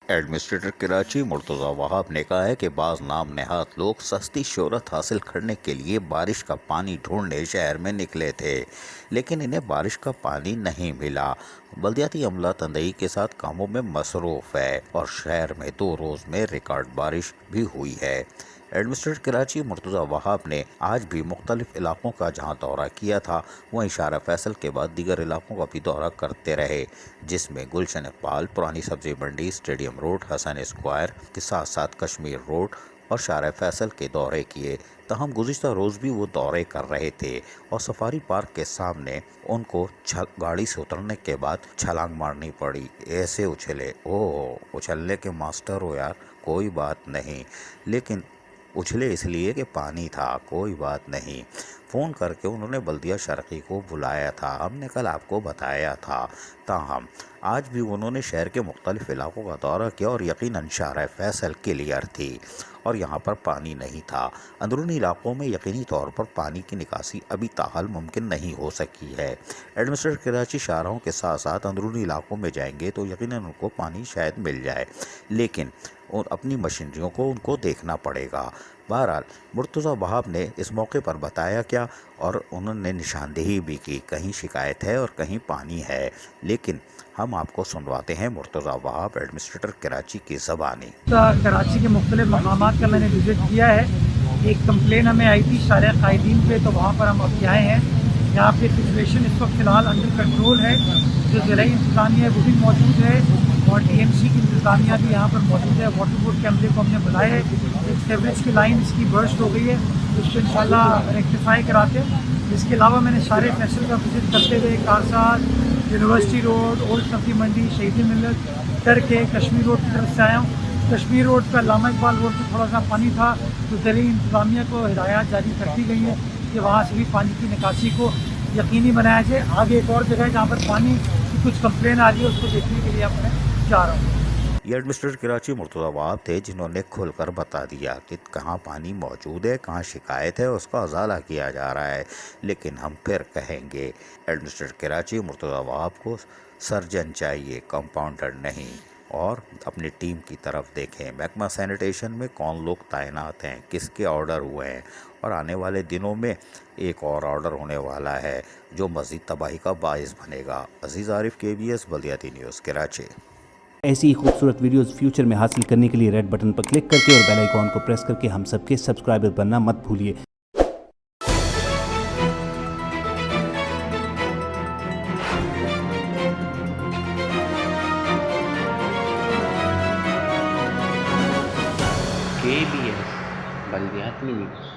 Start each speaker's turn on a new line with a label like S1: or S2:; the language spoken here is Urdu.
S1: ایڈمنسٹریٹر کراچی مرتضی وہاب نے کہا ہے کہ بعض نام نہاد لوگ سستی شہرت حاصل کرنے کے لیے بارش کا پانی ڈھونڈنے شہر میں نکلے تھے، لیکن انہیں بارش کا پانی نہیں ملا۔ بلدیاتی عملہ تندہی کے ساتھ کاموں میں مصروف ہے اور شہر میں 2 روز میں ریکارڈ بارش بھی ہوئی ہے۔ ایڈمنسٹریٹر کراچی مرتضی وہاب نے آج بھی مختلف علاقوں کا جہاں دورہ کیا تھا، وہیں شارع فیصل کے بعد دیگر علاقوں کا بھی دورہ کرتے رہے، جس میں گلشن اقبال، پرانی سبزی منڈی، اسٹیڈیم روڈ، حسن اسکوائر کے ساتھ ساتھ کشمیر روڈ اور شارع فیصل کے دورے کیے۔ تاہم گزشتہ روز بھی وہ دورے کر رہے تھے اور سفاری پارک کے سامنے ان کو گاڑی سے اترنے کے بعد چھلانگ مارنی پڑی۔ ایسے اچھلے، اچھلنے کے ماسٹر ہو یار، کوئی بات نہیں، لیکن اچھلے اس لیے کہ پانی تھا، کوئی بات نہیں۔ فون کر کے انہوں نے بلدیہ شرقی کو بلایا تھا، ہم نے کل آپ کو بتایا تھا۔ تاہم آج بھی انہوں نے شہر کے مختلف علاقوں کا دورہ کیا اور یقیناً شارع فیصل کلیئر تھی اور یہاں پر پانی نہیں تھا۔ اندرونی علاقوں میں یقینی طور پر پانی کی نکاسی ابھی تاحال ممکن نہیں ہو سکی ہے۔ ایڈمنسٹریٹر کراچی شاہراہوں کے ساتھ ساتھ اندرونی علاقوں میں جائیں گے تو یقیناً ان کو پانی شاید مل جائے، لیکن اپنی مشینریوں کو ان کو دیکھنا پڑے گا۔ بہرحال مرتضی وہاب نے اس موقع پر بتایا کیا، اور انہوں نے نشاندہی بھی کی، کہیں شکایت ہے اور کہیں پانی ہے، لیکن ہم آپ کو سنواتے ہیں مرتضی وہاب ایڈمنسٹریٹر کراچی کی زبانی۔
S2: کراچی کے مختلف مقامات کا میں نے وزٹ کیا ہے۔ ایک کمپلین ہمیں آئی تھی شارع قائدین پہ، تو وہاں پر ہم ابھی آئے ہیں۔ یہاں پہ سچویشن اس وقت فی الحال انڈر کنٹرول ہے۔ جو ضلعی انتظامیہ ہے وہ بھی موجود ہے اور ٹی ایم سی کی انتظامیہ بھی یہاں پر موجود ہے۔ واٹر بورڈ کے عملے کو ہم نے بلایا ہے۔ ایک سیوریج کی لائن اس کی برسٹ ہو گئی ہے، اس کو انشاءاللہ ریکٹیفائی کراتے ہیں۔ اس کے علاوہ میں نے شارع فیصل کا وزٹ کرتے ہوئے کارساز، یونیورسٹی روڈ، اولڈ سبزی منڈی، شہید ملت کر کے کشمیر روڈ کی طرف سے آیا ہوں۔ کشمیر روڈ کا علامہ اقبال روڈ پہ تھوڑا سا پانی تھا، تو ضلعی انتظامیہ کو ہدایات جاری کر دی گئی ہیں کہ وہاں سے بھی پانی کی نکاسی کو یقینی بنایا جائے۔ آگے ایک اور جگہ ہے جہاں پر پانی کی کچھ کمپلین آ رہی ہے، اس کو دیکھنے کے لیے اب میں جا رہا ہوں۔
S1: یہ ایڈمنسٹریٹر کراچی مرتضی وہاب تھے جنہوں نے کھل کر بتا دیا کہ کہاں پانی موجود ہے، کہاں شکایت ہے، اس کا ازالہ کیا جا رہا ہے، لیکن ہم پھر کہیں گے ایڈمنسٹریٹر کراچی مرتضی وہاب کو سرجن چاہیے، کمپاؤنڈر نہیں، اور اپنی ٹیم کی طرف دیکھیں۔ محکمہ سینیٹیشن میں کون لوگ تعینات ہیں، کس کے آرڈر ہوئے ہیں، اور آنے والے دنوں میں ایک اور آرڈر ہونے والا ہے جو مزید تباہی کا باعث بنے گا۔ عزیز عارف، KBS بلدیاتی نیوز کراچی۔
S3: ایسی ہی خوبصورت ویڈیوز فیوچر میں حاصل کرنے کے لیے ریڈ بٹن پر کلک کر کے اور بیل آئیکن کو پریس کر کے ہم سب کے سبسکرائبر بننا مت بھولیے۔
S4: KBS بلدیاتی نیوز۔